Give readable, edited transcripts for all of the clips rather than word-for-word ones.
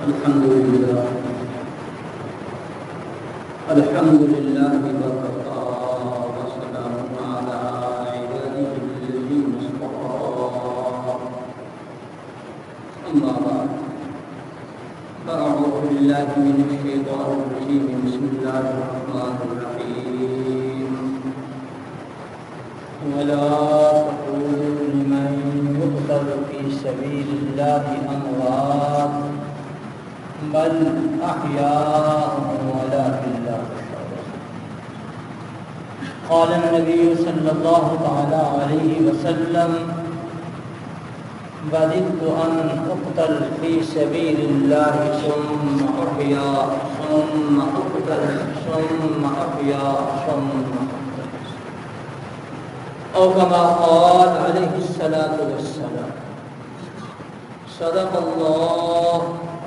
الحمد لله وكفى وسلام على عباده الذين اصطفى أما بعد فأعوذ بالله من الشيطان الرجيم بسم الله الرحمن الرحيم ولا تقولوا لمن يقتل في سبيل الله أموات بل أحياء ولكن لا تشعرون. قال النبي صلى الله تعالى عليه وسلم وددت أن أقتل في سبيل الله ثم أحيا ثم أقتل ثم أحيا ثم أقتل أو كما قال عليه الصلاة والسلام. صدق الله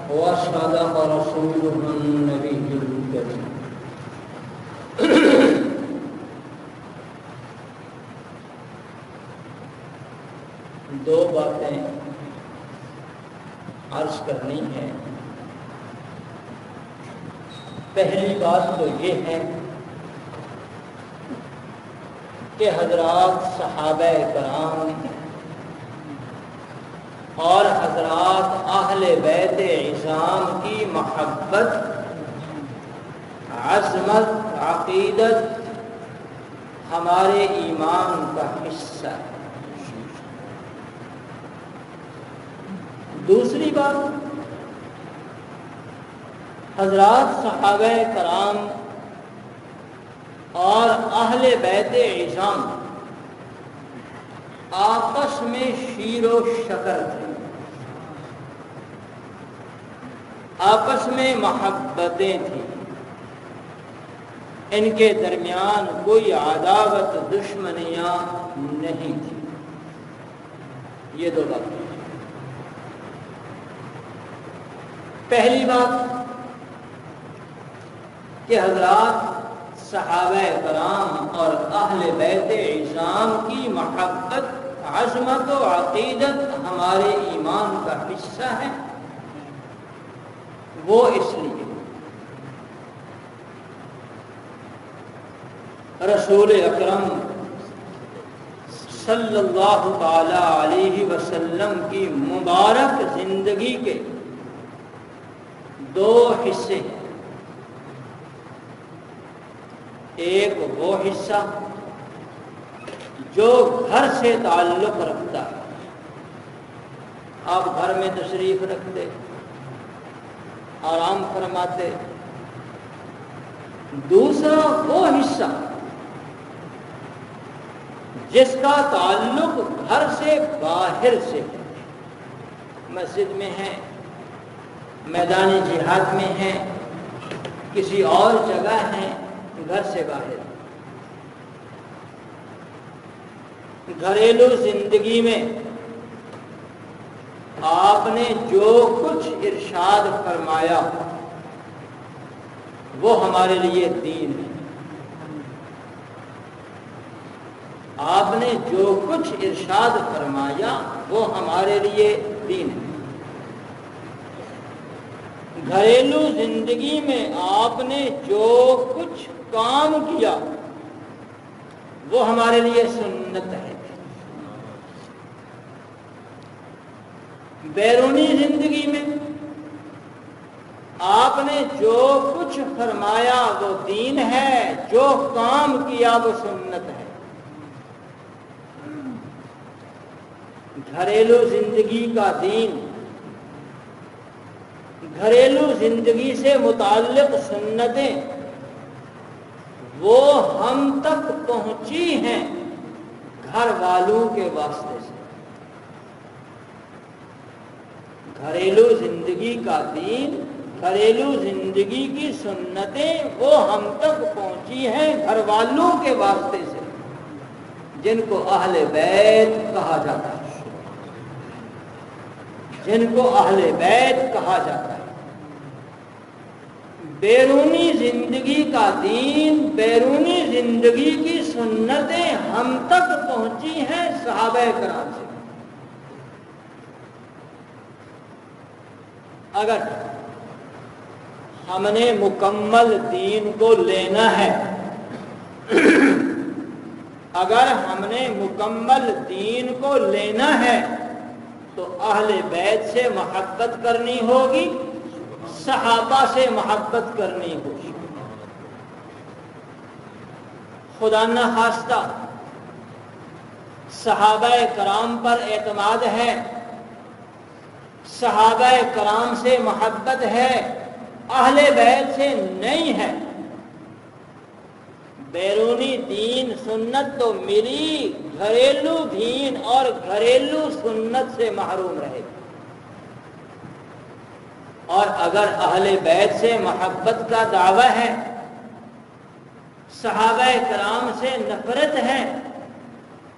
وصدق رسوله النبي الكريم. دو باتیں عرض کرنی ہیں. پہلی بات تو یہ ہے کہ حضرات صحابہ کرام اور حضرات اہل بیت عظام کی محبت، عظمت، عقیدت ہمارے ایمان کا حصہ ہے. دوسری بات، حضرات صحابہ کرام اور اہل بیت عظام آپس میں شیر و شکر تھے، آپس میں محبتیں تھیں، ان کے درمیان کوئی عداوت دشمنیاں نہیں تھی. یہ دو باتیں. پہلی بات کہ حضرات صحابہ کرام اور اہل بیت عظام کی محبت، عظمت و عقیدت ہمارے ایمان کا حصہ ہے. وہ اس لیے رسول اکرم صلی اللہ تعالی علیہ وسلم کی مبارک زندگی کے دو حصے ہیں. ایک وہ حصہ جو گھر سے تعلق رکھتا ہے، آپ گھر میں تشریف رکھتے، آرام فرماتے. دوسرا وہ حصہ جس کا تعلق گھر سے باہر سے ہے، مسجد میں ہے، میدان جہاد میں ہے، کسی اور جگہ ہے، گھر سے باہر. گھریلو زندگی میں آپ نے جو کچھ ارشاد فرمایا وہ ہمارے لیے دین ہے. آپ نے جو کچھ ارشاد فرمایا وہ ہمارے لیے دین ہے. گھریلو زندگی میں آپ نے جو کچھ کام کیا وہ ہمارے لیے سنت ہے. بیرونی زندگی میں آپ نے جو کچھ فرمایا وہ دین ہے، جو کام کیا وہ سنت ہے. گھریلو زندگی کا دین، گھریلو زندگی سے متعلق سنتیں وہ ہم تک پہنچی ہیں گھر والوں کے واسطے سے. گھریلو زندگی کا دین، گھریلو زندگی کی سنتیں وہ ہم تک پہنچی ہیں گھر والوں کے واسطے سے، جن کو اہل بیت کہا جاتا ہے، جن کو اہل بیت کہا جاتا ہے. بیرونی زندگی کا دین، بیرونی زندگی کی سنتیں ہم تک پہنچی ہیں صحابہ کرام سے. اگر ہم نے مکمل دین کو لینا ہے، اگر ہم نے مکمل دین کو لینا ہے تو اہل بیت سے محبت کرنی ہوگی، صحابہ سے محبت کرنی ہوگی۔ خدا نہ خواستہ صحابہ کرام پر اعتماد ہے، صحابہ کرام سے محبت ہے، اہل بیت سے نہیں ہے، بیرونی دین سنت تو ملی، گھریلو دین اور گھریلو سنت سے محروم رہے۔ اور اگر اہل بیت سے محبت کا دعویٰ ہے، صحابہ کرام سے نفرت ہے،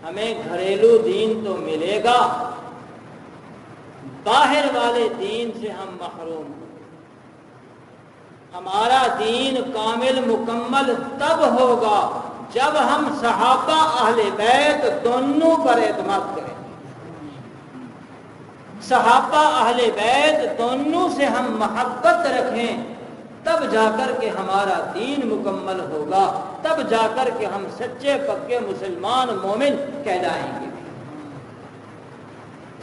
ہمیں گھریلو دین تو ملے گا، باہر والے دین سے ہم محروم ہیں۔ ہمارا دین کامل مکمل تب ہوگا جب ہم صحابہ اہل بیت دونوں پر اعتماد کریں، صحابہ اہل بیت دونوں سے ہم محبت رکھیں، تب جا کر کے ہمارا دین مکمل ہوگا، تب جا کر کے ہم سچے پکے مسلمان مومن کہلائیں گے۔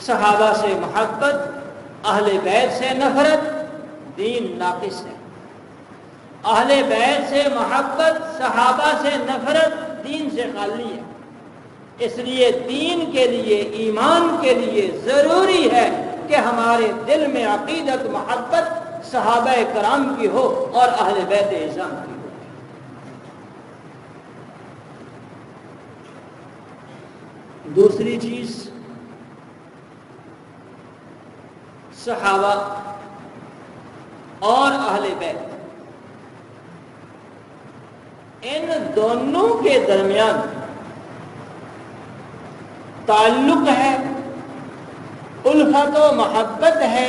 صحابہ سے محبت، اہل بیت سے نفرت، دین ناقص ہے۔ اہل بیت سے محبت، صحابہ سے نفرت، دین سے خالی ہے۔ اس لیے دین کے لیے، ایمان کے لیے ضروری ہے کہ ہمارے دل میں عقیدت محبت صحابہ کرام کی ہو اور اہل بیت اعظم کی ہو۔ دوسری چیز، صحابہ اور اہل بیت، ان دونوں کے درمیان تعلق ہے، الفت و محبت ہے،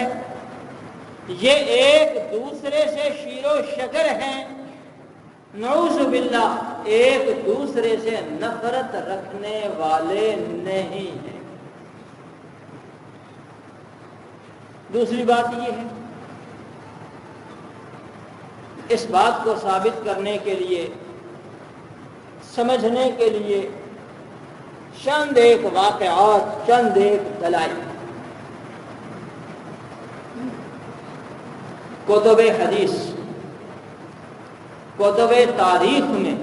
یہ ایک دوسرے سے شیر و شکر ہیں، نعوذ باللہ ایک دوسرے سے نفرت رکھنے والے نہیں ہیں۔ دوسری بات یہ ہے، اس بات کو ثابت کرنے کے لیے، سمجھنے کے لیے چند ایک واقعات، چند ایک دلائل۔ کتب حدیث، کتب تاریخ میں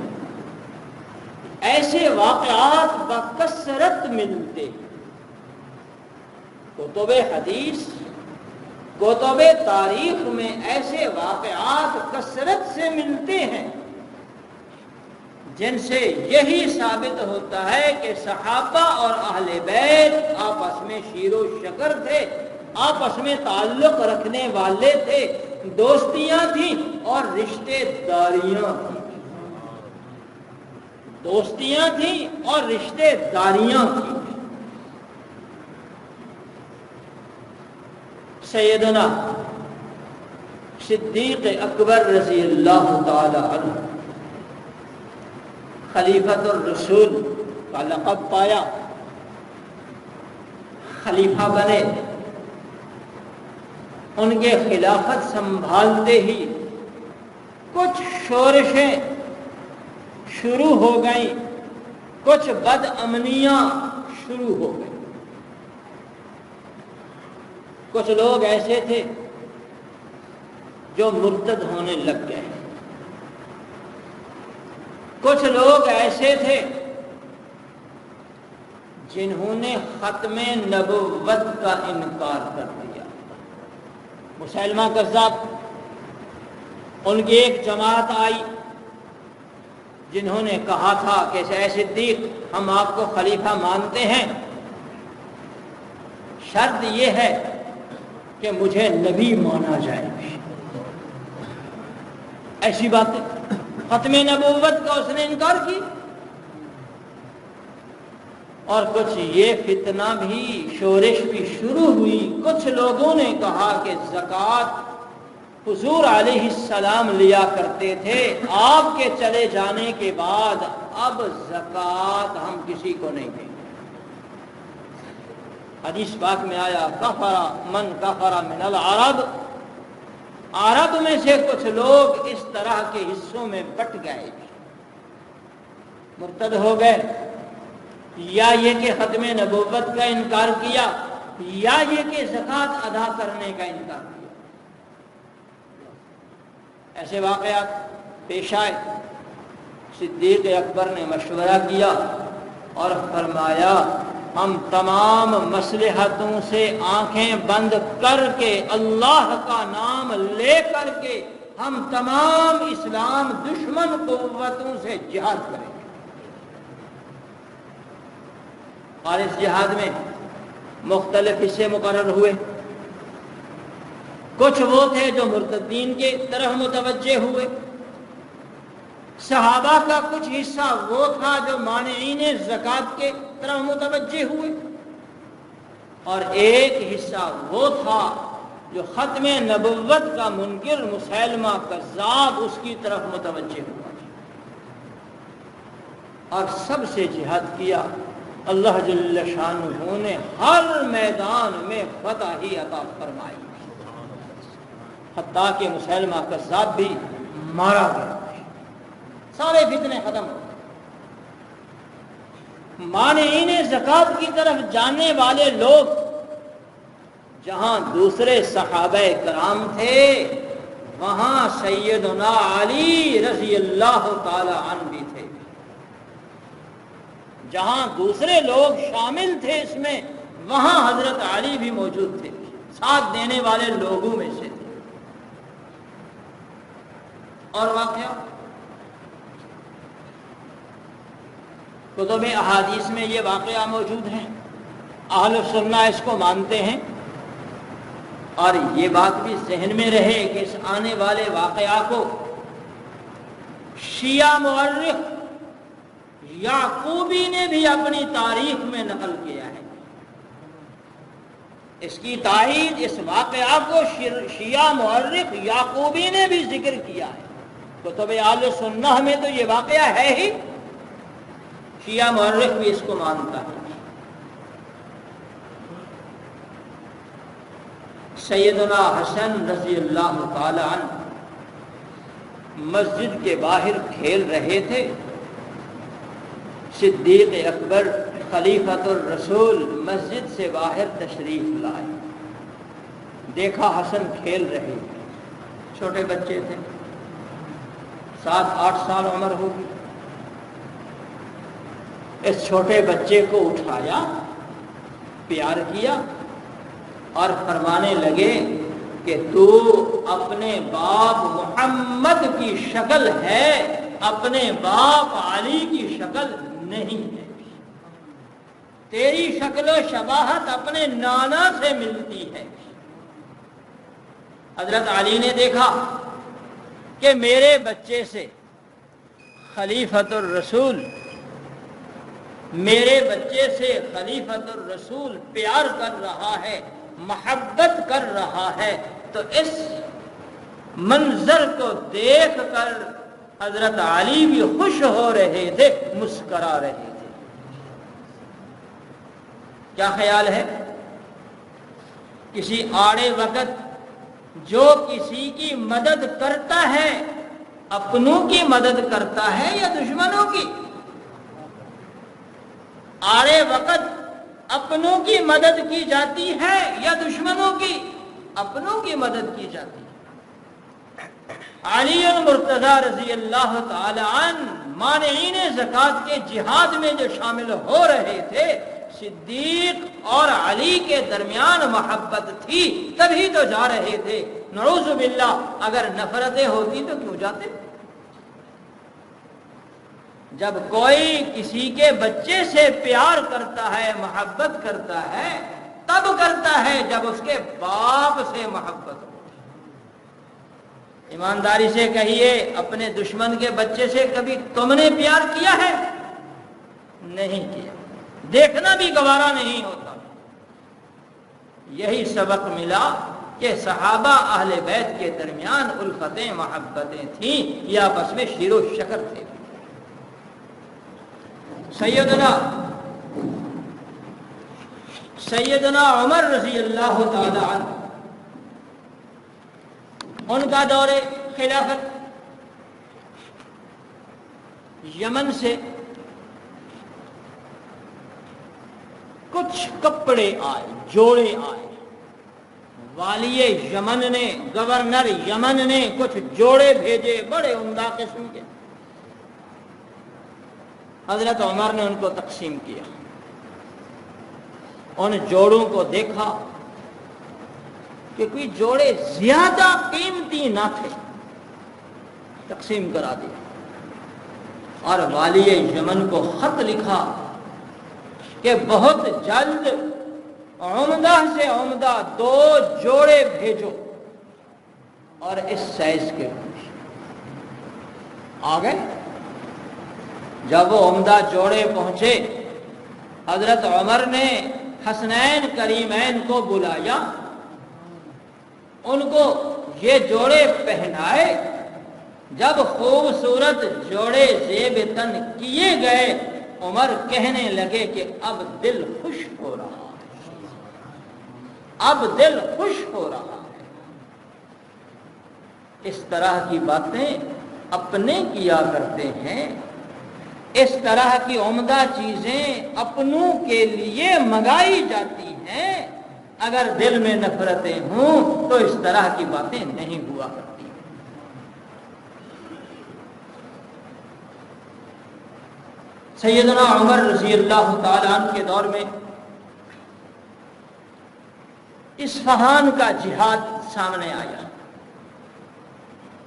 ایسے واقعات بکثرت ملتے، کتب حدیث، کتب تاریخ میں ایسے واقعات کثرت سے ملتے ہیں جن سے یہی ثابت ہوتا ہے کہ صحابہ اور اہل بیت آپس میں شیر و شکر تھے، آپس میں تعلق رکھنے والے تھے، دوستیاں تھیں اور رشتے داریاں تھیں، دوستیاں تھیں اور رشتے داریاں تھیں۔ سیدنا صدیق اکبر رضی اللہ تعالی عنہ خلیفۃ الرسول کا لقب پایا، خلیفہ بنے، ان کے خلافت سنبھالتے ہی کچھ شورشیں شروع ہو گئیں، کچھ بد امنیاں شروع ہو گئیں۔ کچھ لوگ ایسے تھے جو مرتد ہونے لگ گئے، کچھ لوگ ایسے تھے جنہوں نے ختم نبوت کا انکار کر دیا۔ مسیلمہ کذاب، ان کی ایک جماعت آئی جنہوں نے کہا تھا کہ اے صدیق، ہم آپ کو خلیفہ مانتے ہیں، شرط یہ ہے کہ مجھے نبی مانا جائے۔ ایسی باتیں، ختم نبوت کا اس نے انکار کی۔ اور کچھ یہ فتنہ بھی، شورش بھی شروع ہوئی، کچھ لوگوں نے کہا کہ زکوٰۃ حضور علیہ السلام لیا کرتے تھے، آپ کے چلے جانے کے بعد اب زکوٰۃ ہم کسی کو نہیں دیں گے۔ حدیث پاک میں آیا، کفر من کفر من العرب عرب میں سے کچھ لوگ اس طرح کے حصوں میں بٹ گئے، مرتد ہو گئے، یا یہ کہ ختم نبوت کا انکار کیا، یا یہ کہ زکوٰۃ ادا کرنے کا انکار کیا۔ ایسے واقعات پیش آئے۔ صدیق اکبر نے مشورہ کیا اور فرمایا ہم تمام مصلحتوں سے آنکھیں بند کر کے، اللہ کا نام لے کر کے ہم تمام اسلام دشمن قوتوں سے جہاد کریں گے۔ اور اس جہاد میں مختلف حصے مقرر ہوئے۔ کچھ وہ تھے جو مرتدین کے طرف متوجہ ہوئے، صحابہ کا کچھ حصہ وہ تھا جو مانعین زکوٰۃ کے طرف متوجہ ہوئے، اور ایک حصہ وہ تھا جو ختم نبوت کا منکر مسیلمہ کذاب اس کی طرف متوجہ ہوا، اور سب سے جہاد کیا۔ اللہ جل شانہ نے ہر میدان میں فتح ہی عطا فرمائی، حتیٰ کہ مسیلمہ کذاب بھی مارا گیا، سارے فتنے ختم ہو گئے۔ مانعین زکوٰۃ کی طرف جانے والے لوگ جہاں دوسرے صحابہ کرام تھے، وہاں سیدنا علی رضی اللہ تعالی عنہ بھی تھے۔ جہاں دوسرے لوگ شامل تھے اس میں، وہاں حضرت علی بھی موجود تھے، ساتھ دینے والے لوگوں میں سے تھے۔ اور واقعہ کتب احادیث میں یہ واقعہ موجود ہیں، اہل سنہ اس کو مانتے ہیں، اور یہ بات بھی ذہن میں رہے کہ اس آنے والے واقعہ کو شیعہ مورخ یعقوبی نے بھی اپنی تاریخ میں نقل کیا ہے۔ اس کی تائید، اس واقعہ کو شیعہ مورخ یعقوبی نے بھی ذکر کیا ہے۔ کتب اہل سنہ میں تو یہ واقعہ ہے ہی، شیعہ مورخ بھی اس کو مانتا ہے۔ سیدنا حسن رضی اللہ تعالی عنہ مسجد کے باہر کھیل رہے تھے۔ صدیق اکبر خلیفۃ الرسول مسجد سے باہر تشریف لائے، دیکھا حسن کھیل رہے، چھوٹے بچے تھے، 7-8 سال عمر ہوگی۔ اس چھوٹے بچے کو اٹھایا، پیار کیا اور فرمانے لگے کہ تو اپنے باپ محمد کی شکل ہے، اپنے باپ علی کی شکل نہیں ہے، تیری شکل و شباہت اپنے نانا سے ملتی ہے۔ حضرت علی نے دیکھا کہ میرے بچے سے خلیفۃ الرسول، میرے بچے سے خلیفۃ الرسول پیار کر رہا ہے، محبت کر رہا ہے، تو اس منظر کو دیکھ کر حضرت علی بھی خوش ہو رہے تھے، مسکرا رہے تھے۔ کیا خیال ہے؟ کسی آڑے وقت جو کسی کی مدد کرتا ہے، اپنوں کی مدد کرتا ہے یا دشمنوں کی؟ آڑے وقت اپنوں کی مدد کی جاتی ہے یا دشمنوں کی؟ اپنوں کی مدد کی جاتی ہے۔ علی المرتضی رضی اللہ تعالی عنہ مانعین زکوٰۃ کے جہاد میں جو شامل ہو رہے تھے، صدیق اور علی کے درمیان محبت تھی، تبھی تو جا رہے تھے۔ نعوذ باللہ اگر نفرتیں ہوتی تو کیوں جاتے؟ جب کوئی کسی کے بچے سے پیار کرتا ہے، محبت کرتا ہے، تب کرتا ہے جب اس کے باپ سے محبت ہو۔ ایمانداری سے کہیے، اپنے دشمن کے بچے سے کبھی تم نے پیار کیا ہے؟ نہیں کیا، دیکھنا بھی گوارا نہیں ہوتا۔ یہی سبق ملا کہ صحابہ اہل بیت کے درمیان الفتیں، محبتیں تھیں یا آپس میں شیر و شکر تھے۔ سیدنا عمر رضی اللہ تعالی عنہ ان کا دور خلافت یمن سے کچھ کپڑے آئے، جوڑے آئے، والی یمن نے، گورنر یمن نے کچھ جوڑے بھیجے بڑے عمدہ قسم کے. حضرت عمر نے ان کو تقسیم کیا. ان جوڑوں کو دیکھا کہ کوئی جوڑے زیادہ قیمتی نہ تھے، تقسیم کرا دیا. اور والی یمن کو خط لکھا کہ بہت جلد عمدہ سے عمدہ 2 جوڑے بھیجو، اور اس سائز کے آ گئے. جب وہ عمدہ جوڑے پہنچے، حضرت عمر نے حسنین کریمین کو بلایا، ان کو یہ جوڑے پہنائے. جب خوبصورت جوڑے زیب تن کیے گئے، عمر کہنے لگے کہ اب دل خوش ہو رہا ہے، اب دل خوش ہو رہا ہے. اس طرح کی باتیں اپنے کیا کرتے ہیں، اس طرح کی عمدہ چیزیں اپنوں کے لیے منگائی جاتی ہیں. اگر دل میں نفرتیں ہوں تو اس طرح کی باتیں نہیں ہوا کرتی. سیدنا عمر رضی اللہ تعالیٰ عنہ کے دور میں اصفہان کا جہاد سامنے آیا.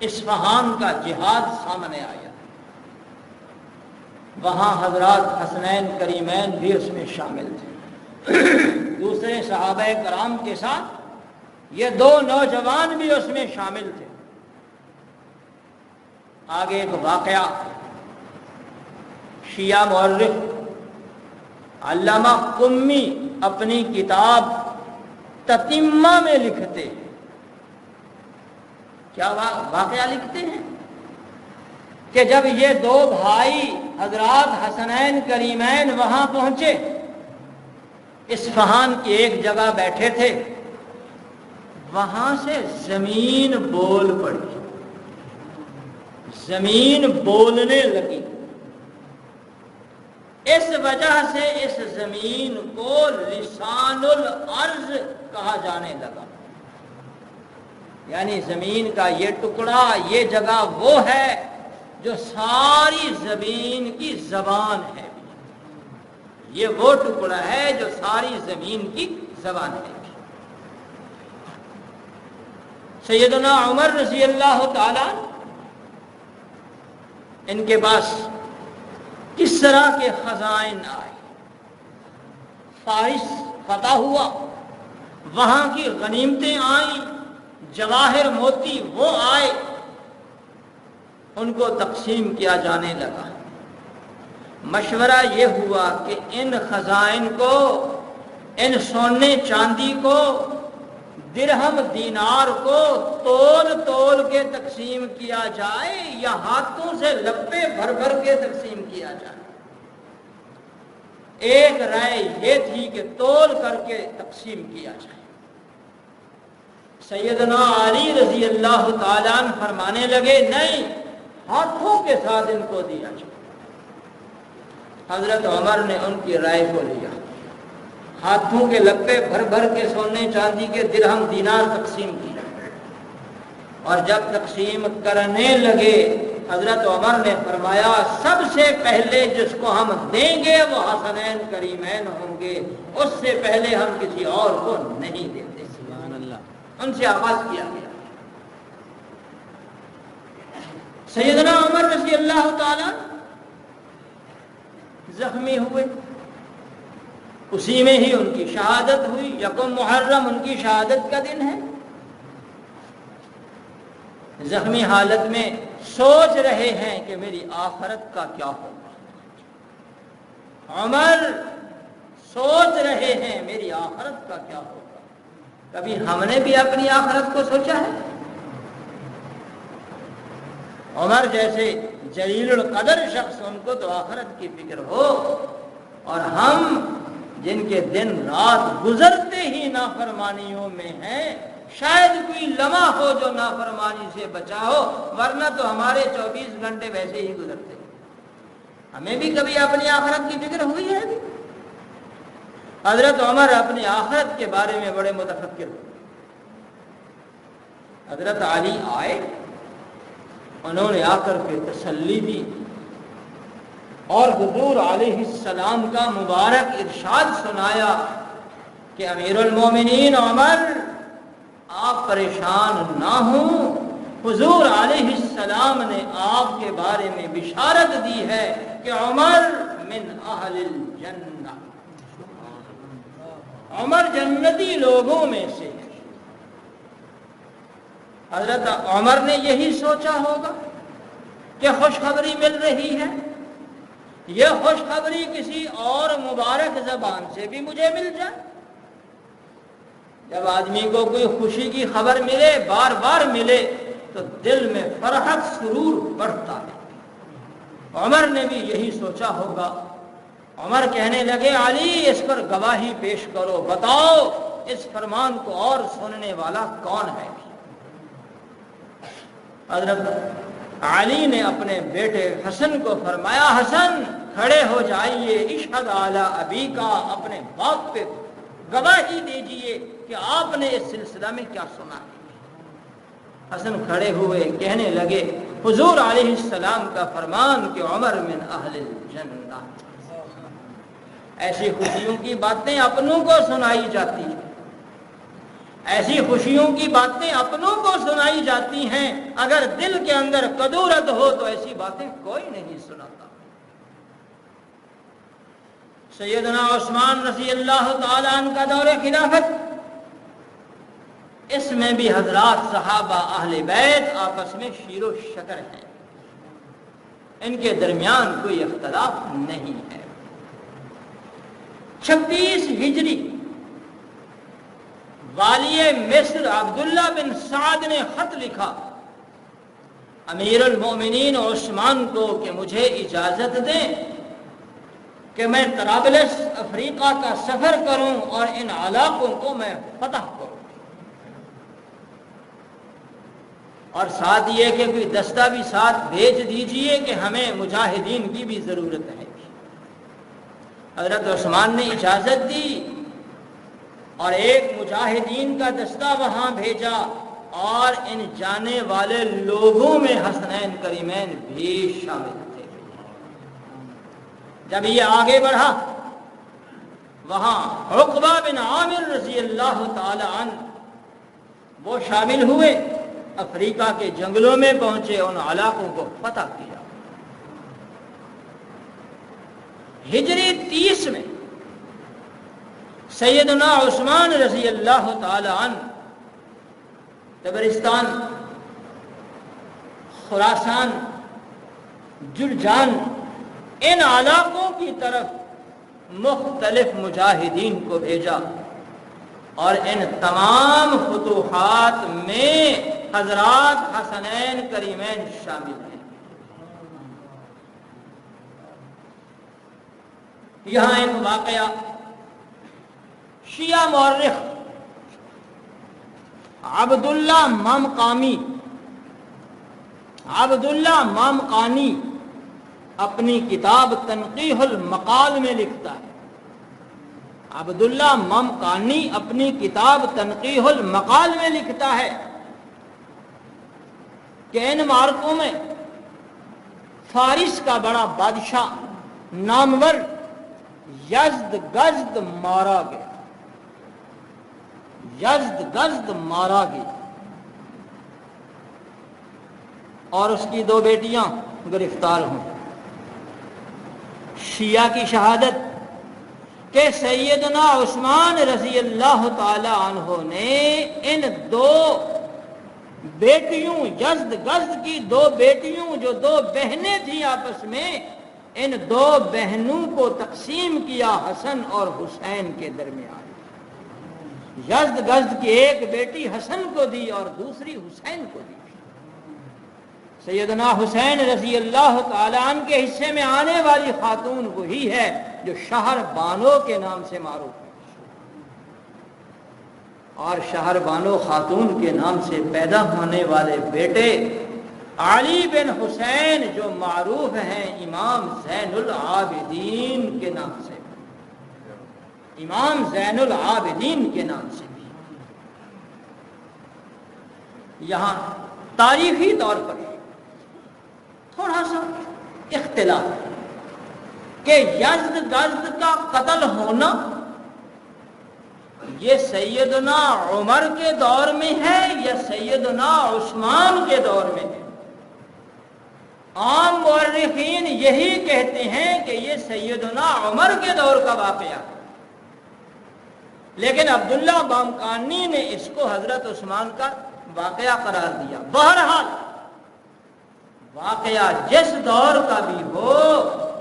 اصفہان کا جہاد سامنے آیا. وہاں حضرات حسنین کریمین بھی اس میں شامل تھے. دوسرے صحابہ کرام کے ساتھ یہ 2 نوجوان بھی اس میں شامل تھے. آگے ایک واقعہ شیعہ مورخ علامہ قمی اپنی کتاب تتمہ میں لکھتے ہیں. کیا واقعہ لکھتے ہیں کہ جب یہ 2 بھائی حضرات حسنین کریمین وہاں پہنچے، اصفہان کی ایک جگہ بیٹھے تھے، وہاں سے زمین بول پڑی، زمین بولنے لگی. اس وجہ سے اس زمین کو لسان الارض کہا جانے لگا. یعنی زمین کا یہ ٹکڑا، یہ جگہ وہ ہے جو ساری زمین کی زبان ہے. یہ وہ ٹکڑا ہے جو ساری زمین کی زبان ہے. سیدنا عمر رضی اللہ تعالی ان کے پاس کس طرح کے خزائن آئے. فارس فتح ہوا، وہاں کی غنیمتیں آئیں، جواہر موتی وہ آئے، ان کو تقسیم کیا جانے لگا. مشورہ یہ ہوا کہ ان خزائن کو، ان سونے چاندی کو، درہم دینار کو تول تول کے تقسیم کیا جائے یا ہاتھوں سے لپے بھر بھر کے تقسیم کیا جائے. ایک رائے یہ تھی کہ تول کر کے تقسیم کیا جائے. سیدنا علی رضی اللہ تعالیٰ عنہ فرمانے لگے نہیں، ہاتھوں کے ساتھ ان کو دیا جائے. حضرت عمر نے ان کی رائے کو لیا، ہاتھوں کے لپے بھر بھر کے سونے چاندی کے درہم دینار تقسیم کیا. اور جب تقسیم کرنے لگے، حضرت عمر نے فرمایا سب سے پہلے جس کو ہم دیں گے وہ حسنین کریمین ہوں گے، اس سے پہلے ہم کسی اور کو نہیں دیتے. سبحان اللہ. ان سے آغاز کیا گیا. سیدنا عمر رضی اللہ تعالی زخمی ہوئے، اسی میں ہی ان کی شہادت ہوئی. 1 محرم ان کی شہادت کا دن ہے. زخمی حالت میں سوچ رہے ہیں کہ میری آخرت کا کیا ہوگا. عمر سوچ رہے ہیں میری آخرت کا کیا ہوگا. کبھی ہم نے بھی اپنی آخرت کو سوچا ہے؟ عمر جیسے جلیل القدر شخص، ان کو تو آخرت کی فکر ہو، اور ہم جن کے دن رات گزرتے ہی نافرمانیوں میں ہیں، شاید کوئی لمحہ ہو جو نافرمانی سے بچا ہو، ورنہ تو ہمارے 24 گھنٹے ویسے ہی گزرتے ہیں۔ ہمیں بھی کبھی اپنی آخرت کی فکر ہوئی ہے؟ حضرت عمر اپنی آخرت کے بارے میں بڑے متفکر ہوئے۔ حضرت علی آئے، انہوں نے آ کر کے تسلی دی اور حضور علیہ السلام کا مبارک ارشاد سنایا کہ امیر المومنین عمر آپ پریشان نہ ہوں، حضور علیہ السلام نے آپ کے بارے میں بشارت دی ہے کہ عمر من اہل الجنہ، عمر جنتی لوگوں میں سے ہے۔ حضرت عمر نے یہی سوچا ہوگا کہ خوشخبری مل رہی ہے، یہ خوشخبری کسی اور مبارک زبان سے بھی مجھے مل جائے۔ جب آدمی کو کوئی خوشی کی خبر ملے، بار بار ملے، تو دل میں فرحت سرور بڑھتا ہے۔ عمر نے بھی یہی سوچا ہوگا۔ عمر کہنے لگے علی اس پر گواہی پیش کرو، بتاؤ اس فرمان کو اور سننے والا کون ہے؟ حضرت علی نے اپنے بیٹے حسن کو فرمایا حسن کھڑے ہو جائیے، اشہد علی ابی کا، اپنے باپ پہ گواہی دیجئے کہ آپ نے اس سلسلہ میں کیا سنا ہے۔ حسن کھڑے ہوئے، کہنے لگے حضور علیہ السلام کا فرمان کہ عمر من اہل الجنہ۔ ایسی خوشیوں کی باتیں اپنوں کو سنائی جاتی ہیں، ایسی خوشیوں کی باتیں اپنوں کو سنائی جاتی ہیں، اگر دل کے اندر کدورت ہو تو ایسی باتیں کوئی نہیں سناتا۔ سیدنا عثمان رضی اللہ تعالی عنہ کا دور خلافت، اس میں بھی حضرات صحابہ اہل بیت آپس میں شیر و شکر ہیں، ان کے درمیان کوئی اختلاف نہیں ہے۔ 26 ہجری والی مصر عبداللہ بن سعد نے خط لکھا امیر المومنین عثمان کو کہ مجھے اجازت دیں کہ میں طرابلس افریقہ کا سفر کروں اور ان علاقوں کو میں فتح کروں، اور ساتھ یہ کہ کوئی دستہ بھی ساتھ بھیج دیجئے کہ ہمیں مجاہدین کی بھی ضرورت ہے۔ حضرت عثمان نے اجازت دی اور ایک مجاہدین کا دستہ وہاں بھیجا، اور ان جانے والے لوگوں میں حسنین کریمین بھی شامل تھے۔ جب یہ آگے بڑھا، وہاں عقبہ بن عامر رضی اللہ تعالی عنہ وہ شامل ہوئے، افریقہ کے جنگلوں میں پہنچے، ان علاقوں کو فتح کیا۔ ہجری 30 میں سیدنا عثمان رضی اللہ تعالی عنہ تبرستان، خراسان، جرجان، ان علاقوں کی طرف مختلف مجاہدین کو بھیجا، اور ان تمام فتوحات میں حضرات حسنین کریمین شامل ہیں۔ یہاں ایک واقعہ شیعہ مورخ عبداللہ مامقانی اپنی کتاب تنقیح المقال میں لکھتا ہے۔ عبداللہ مامقانی اپنی کتاب تنقیح المقال میں لکھتا ہے کہ ان معرکوں میں فارس کا بڑا بادشاہ نامور یزدگزد مارا گیا، اور اس کی 2 بیٹیاں گرفتار ہوں۔ شیعہ کی شہادت کہ سیدنا عثمان رضی اللہ تعالی عنہ نے ان 2 بیٹیوں، یزدگزد کی 2 بیٹیوں جو 2 بہنیں تھیں آپس میں، ان 2 بہنوں کو تقسیم کیا حسن اور حسین کے درمیان۔ یزدگزد کی ایک بیٹی حسن کو دی اور دوسری حسین کو دی۔ سیدنا حسین رضی اللہ تعالی عنہ کے حصے میں آنے والی خاتون وہی ہے جو شہر بانو کے نام سے معروف ہے۔ اور شہر بانو خاتون کے نام سے پیدا ہونے والے بیٹے علی بن حسین جو معروف ہیں امام زین العابدین کے نام سے، امام زین العابدین کے نام سے بھی یہاں تاریخی طور پر تھوڑا سا اختلاف ہے کہ یزد کا قتل ہونا یہ سیدنا عمر کے دور میں ہے یا سیدنا عثمان کے دور میں ہے؟ عام مورخین یہی کہتے ہیں کہ یہ سیدنا عمر کے دور کا واقعہ ہے، لیکن عبداللہ بامکانی نے اس کو حضرت عثمان کا واقعہ قرار دیا۔ بہرحال واقعہ جس دور کا بھی ہو،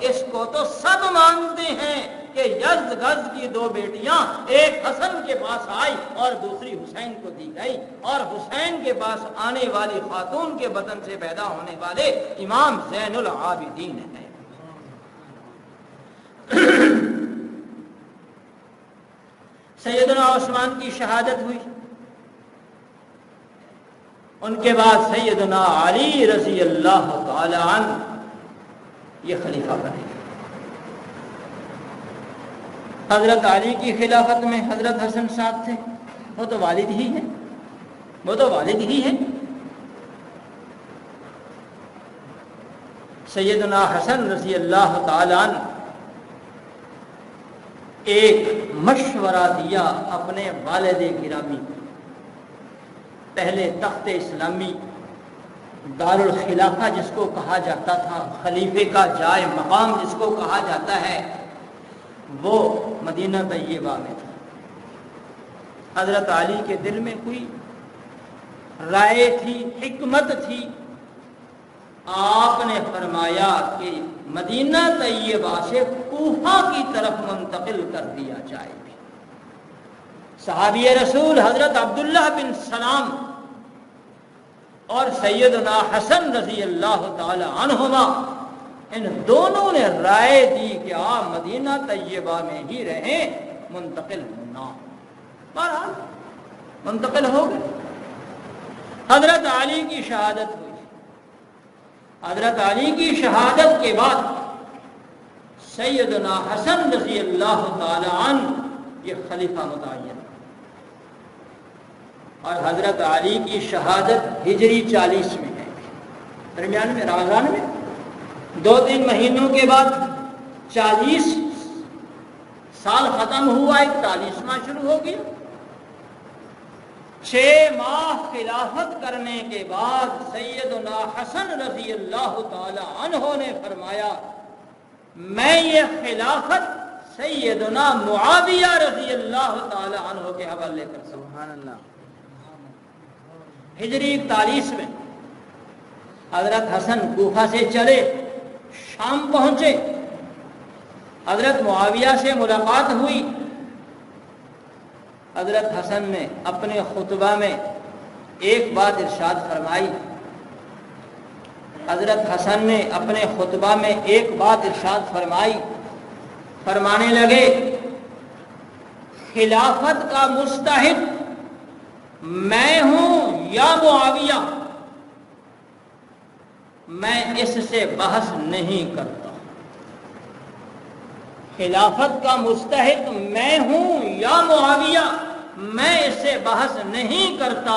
اس کو تو سب مانتے ہیں کہ یزد کی دو بیٹیاں، ایک حسن کے پاس آئی اور دوسری حسین کو دی گئی، اور حسین کے پاس آنے والی خاتون کے بدن سے پیدا ہونے والے امام زین العابدین ہیں۔ سیدنا عثمان کی شہادت ہوئی، ان کے بعد سیدنا علی رضی اللہ تعالی عنہ یہ خلیفہ بنے۔ حضرت علی کی خلافت میں حضرت حسن صاحب تھے، وہ تو والد ہی ہیں، وہ تو والد ہی ہیں۔ سیدنا حسن رضی اللہ تعالی عنہ ایک مشورہ دیا اپنے والد گرامی کو۔ پہلے تخت اسلامی دارالخلافہ جس کو کہا جاتا تھا، خلیفے کا جائے مقام جس کو کہا جاتا ہے، وہ مدینہ طیبہ میں تھا۔ حضرت علی کے دل میں کوئی رائے تھی، حکمت تھی، آپ نے فرمایا کہ مدینہ طیبہ سے کوفہ کی طرف منتقل کر دیا جائے۔ صحابی رسول حضرت عبداللہ بن سلام اور سیدنا حسن رضی اللہ تعالی عنہما، ان دونوں نے رائے دی کہ آپ مدینہ طیبہ میں ہی رہیں، منتقل ہونا۔ بہرحال منتقل ہو گئے۔ حضرت علی کی شہادت ہوئی۔ حضرت علی کی شہادت کے بعد سیدنا حسن رضی اللہ تعالی عنہ یہ خلیفہ متعین، اور حضرت علی کی شہادت ہجری 40 میں ہے۔ درمیان میں رمضان میں 2-3 مہینوں کے بعد 40 سال ختم ہوا، 41واں شروع ہو گیا۔ 6 ماہ خلافت کرنے کے بعد سیدنا حسن رضی اللہ تعالی عنہ نے فرمایا میں یہ خلافت سیدنا معاویہ رضی اللہ تعالی عنہ کے حوالے کر سکتا ہوں۔ سبحان اللہ۔ ہجری 41 میں حضرت حسن کوفہ سے چلے، شام پہنچے، حضرت معاویہ سے ملاقات ہوئی۔ حضرت حسن نے اپنے خطبہ میں ایک بات ارشاد فرمائی۔ حضرت حسن نے اپنے خطبہ میں ایک بات ارشاد فرمائی، فرمانے لگے خلافت کا مستحق میں ہوں یا معاویہ، میں اس سے بحث نہیں کرتا۔ خلافت کا مستحق میں ہوں یا معاویہ، میں اس سے بحث نہیں کرتا۔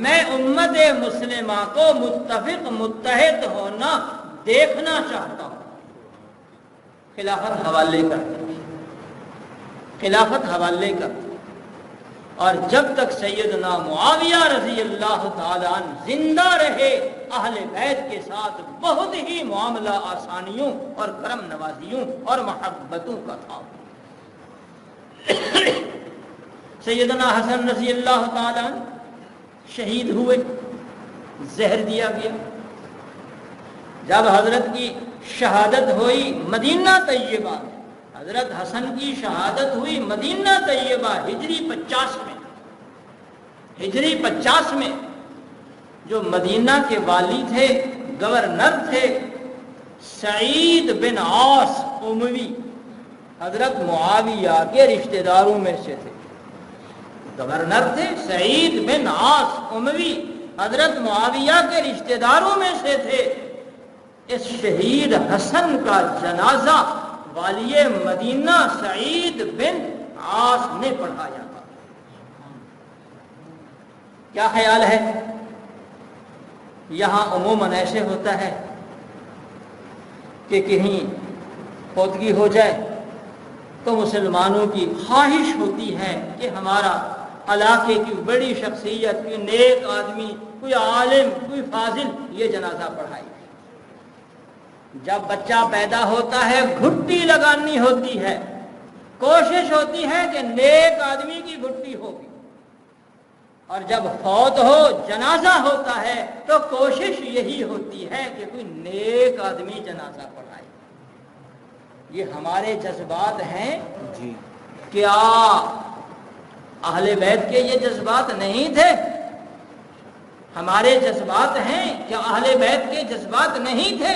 میں امت مسلمہ کو متفق متحد ہونا دیکھنا چاہتا ہوں۔ خلافت حوالے کر، خلافت حوالے کر۔ اور جب تک سیدنا معاویہ رضی اللہ تعالی عنہ زندہ رہے، اہل بیت کے ساتھ بہت ہی معاملہ آسانیوں اور کرم نوازیوں اور محبتوں کا تھا۔ سیدنا حسن رضی اللہ تعالی عنہ شہید ہوئے، زہر دیا گیا۔ جب حضرت کی شہادت ہوئی مدینہ طیبہ، حضرت حسن کی شہادت ہوئی مدینہ طیبہ ہجری 50 میں۔ ہجری 50 میں جو مدینہ کے والی تھے، گورنر تھے سعید بن عاص اموی، حضرت معاویہ کے رشتہ داروں میں سے تھے۔ گورنر تھے، سعید بن عاص اموی حضرت معاویہ کے رشتہ داروں میں سے تھے. اس شہید حسن کا جنازہ والی مدینہ سعید بن عاص نے پڑھایا تھا. کیا خیال ہے؟ یہاں عموماً ایسے ہوتا ہے کہ کہیں فوتگی ہو جائے تو مسلمانوں کی خواہش ہوتی ہے کہ ہمارا علاقے کی بڑی شخصیت، کوئی نیک آدمی، کوئی عالم، کوئی فاضل یہ جنازہ پڑھائے. جب بچہ پیدا ہوتا ہے گھٹی لگانی ہوتی ہے، کوشش ہوتی ہے کہ نیک آدمی کی گھٹی ہوگی، اور جب فوت ہو جنازہ ہوتا ہے تو کوشش یہی ہوتی ہے کہ کوئی نیک آدمی جنازہ پڑھائے. یہ ہمارے جذبات ہیں جی. کیا اہل بیت کے یہ جذبات نہیں تھے؟ ہمارے جذبات ہیں کیا اہل بیت کے جذبات نہیں تھے؟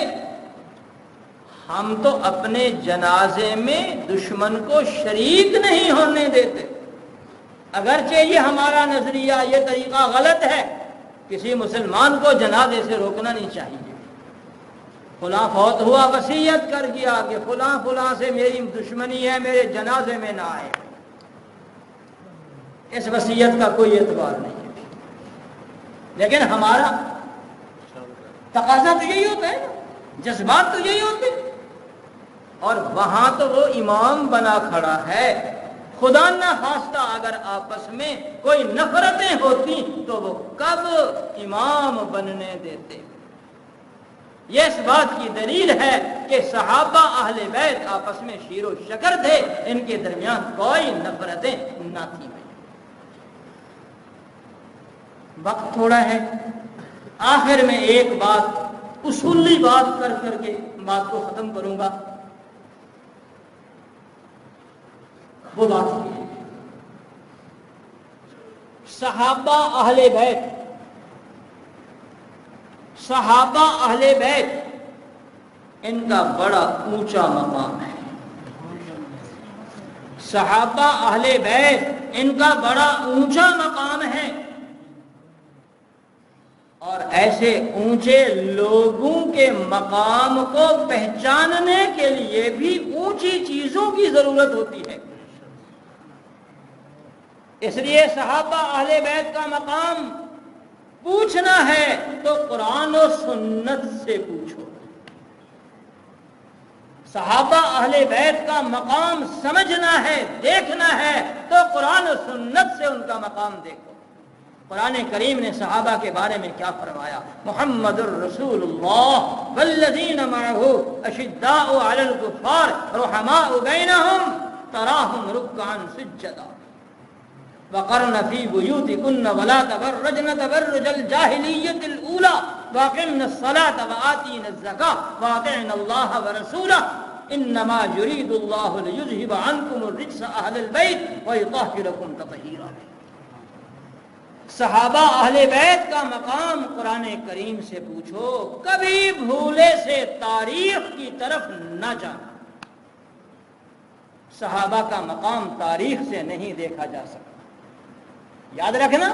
ہم تو اپنے جنازے میں دشمن کو شریک نہیں ہونے دیتے. اگرچہ یہ ہمارا نظریہ، یہ طریقہ غلط ہے، کسی مسلمان کو جنازے سے روکنا نہیں چاہیے. فلاں فوت ہوا، وصیت کر گیا کہ فلاں فلاں سے میری دشمنی ہے، میرے جنازے میں نہ آئے، اس وصیت کا کوئی اعتبار نہیں ہے. لیکن ہمارا تقاضا تو یہی ہوتا ہے، جذبات تو یہی ہوتے ہیں. اور وہاں تو وہ امام بنا کھڑا ہے. خدا نہ خواستہ اگر آپس میں کوئی نفرتیں ہوتی تو وہ کب امام بننے دیتے؟ یہ اس بات کی دلیل ہے کہ صحابہ اہل بیت آپس میں شیر و شکر تھے، ان کے درمیان کوئی نفرتیں نہ تھیں. وقت تھوڑا ہے، آخر میں ایک بات اصولی بات کر کے بات کو ختم کروں گا. وہ بات یہ ہے صحابہ اہل بیت ان کا بڑا اونچا مقام ہے. صحابہ اہل بیت ان کا بڑا اونچا مقام ہے، اور ایسے اونچے لوگوں کے مقام کو پہچاننے کے لیے بھی اونچی چیزوں کی ضرورت ہوتی ہے. اس لیے صحابہ اہل بیت کا مقام پوچھنا ہے تو قرآن و سنت سے پوچھو. صحابہ اہل بیت کا مقام سمجھنا ہے، دیکھنا ہے تو قرآن و سنت سے ان کا مقام دیکھو. قرآن کریم نے صحابہ کے بارے میں کیا فرمایا؟ محمد الرسول اللہ والذین معہ اشداء علی الکفار رحماء بینہم تراہم رکعا سجدا وقرن فی بیوتکن ولا تبرجن تبرج الجاہلیۃ الاولی واقمن الصلاۃ وآتین الزکاۃ واطعن اللہ ورسولہ انما یرید اللہ لیذہب عنکم الرجس اہل البیت ویطہرکم تطہیرا. صحابہ اہل بیت کا مقام قرآن کریم سے پوچھو. کبھی بھولے سے تاریخ کی طرف نہ جانا. صحابہ کا مقام تاریخ سے نہیں دیکھا جا سکتا. یاد رکھنا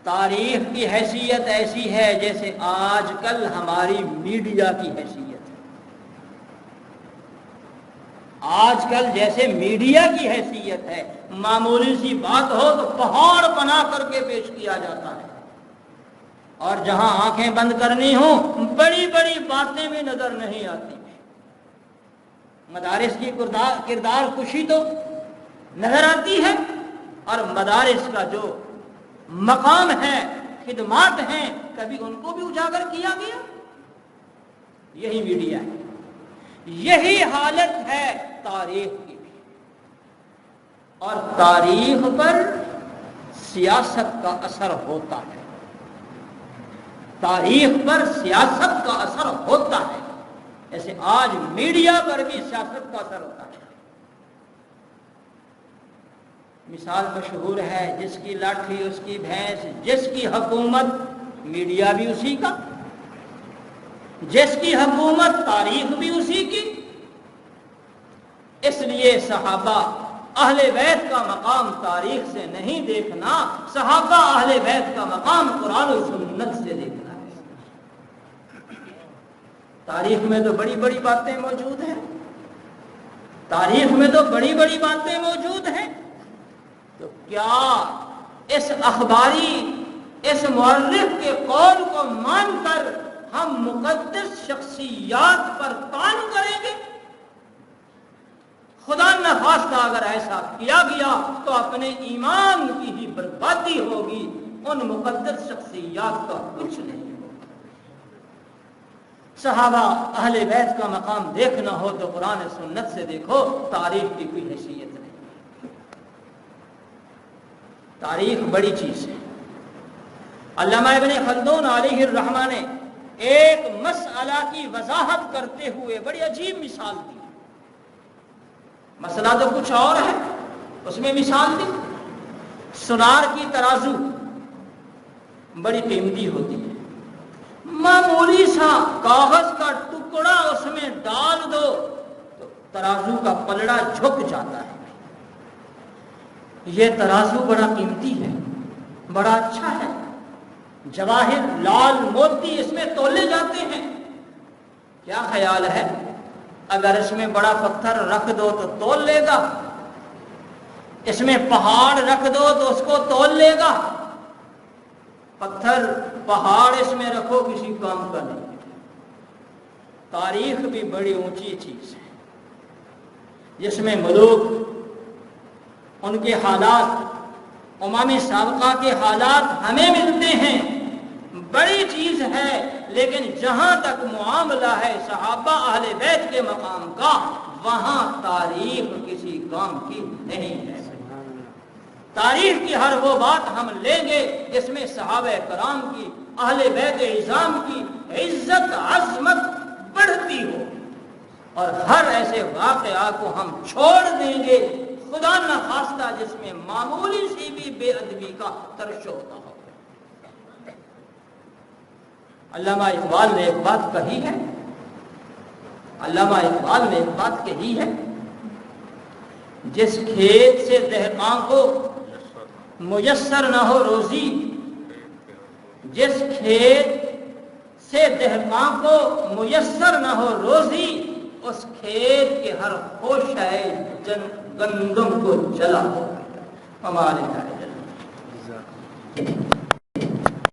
تاریخ کی حیثیت ایسی ہے جیسے آج کل ہماری میڈیا کی حیثیت ہے. آج کل جیسے میڈیا کی حیثیت ہے، معمولی سی بات ہو تو پہاڑ بنا کر کے پیش کیا جاتا ہے، اور جہاں آنکھیں بند کرنی ہوں بڑی بڑی باتیں بھی نظر نہیں آتی. مدارس کی کردار کشی تو نظر آتی ہے، اور مدارس کا جو مقام ہے، خدمات ہیں، کبھی ان کو بھی اجاگر کیا گیا؟ یہی میڈیا ہے. یہی حالت ہے تاریخ کی بھی. اور تاریخ پر سیاست کا اثر ہوتا ہے. تاریخ پر سیاست کا اثر ہوتا ہے، ایسے آج میڈیا پر بھی سیاست کا اثر ہوتا ہے. مثال مشہور ہے، جس کی لاٹھی اس کی بھینس، جس کی حکومت میڈیا بھی اسی کا، جس کی حکومت تاریخ بھی اسی کی. اس لیے صحابہ اہل بیت کا مقام تاریخ سے نہیں دیکھنا، صحابہ اہل بیت کا مقام قرآن و سنت سے دیکھنا ہے۔ تاریخ میں تو بڑی بڑی باتیں موجود ہیں، تاریخ میں تو بڑی بڑی باتیں موجود ہیں، تو کیا اس اخباری، اس مورخ کے قول کو مان کر ہم مقدس شخصیات پر طعن کریں گے؟ خدا نخواستہ اگر ایسا کیا گیا تو اپنے ایمان کی ہی بربادی ہوگی، ان مقدس شخصیات کا کچھ نہیں ہوگا۔ صحابہ اہل بیت کا مقام دیکھنا ہو تو قرآن سنت سے دیکھو، تاریخ کی کوئی حیثیت نہیں۔ تاریخ بڑی چیز ہے۔ علامہ ابن خلدون علیہ الرحمہ نے ایک مسئلہ کی وضاحت کرتے ہوئے بڑی عجیب مثال دی۔ مسئلہ تو کچھ اور ہے، اس میں مثال دی۔ سونار کی ترازو بڑی قیمتی ہوتی ہے، معمولی سا کاغذ کا ٹکڑا اس میں ڈال دو تو ترازو کا پلڑا جھک جاتا ہے۔ یہ ترازو بڑا قیمتی ہے، بڑا اچھا ہے، جواہر، لال، موتی اس میں تولے جاتے ہیں۔ کیا خیال ہے اگر اس میں بڑا پتھر رکھ دو تو تول لے گا؟ اس میں پہاڑ رکھ دو تو اس کو تول لے گا؟ پتھر پہاڑ اس میں رکھو کسی کام کا نہیں۔ تاریخ بھی بڑی اونچی چیز ہے، جس میں ملوک، ان کے حالات، امم سابقہ کے حالات ہمیں ملتے ہیں، بڑی چیز ہے۔ لیکن جہاں تک معاملہ ہے صحابہ اہل بیت کے مقام کا، وہاں تاریخ کسی کام کی نہیں ہے۔ تاریخ کی ہر وہ بات ہم لیں گے جس میں صحابہ کرام کی، اہل بیت عظام کی عزت عظمت بڑھتی ہو، اور ہر ایسے واقعہ کو ہم چھوڑ دیں گے خدا نہ خواستہ جس میں معمولی سی بھی بے ادبی کا ترشح ہوتا ہو۔ علامہ اقبال نے ایک بات کہی ہے، علامہ اقبال نے ایک بات کہی ہے، جس کھیت سے دہقاں کو میسر نہ ہو روزی، جس کھیت سے دہقاں کو میسر نہ ہو روزی، اس کھیت کے ہر خوشہ گندم کو جلا ہو ہمارے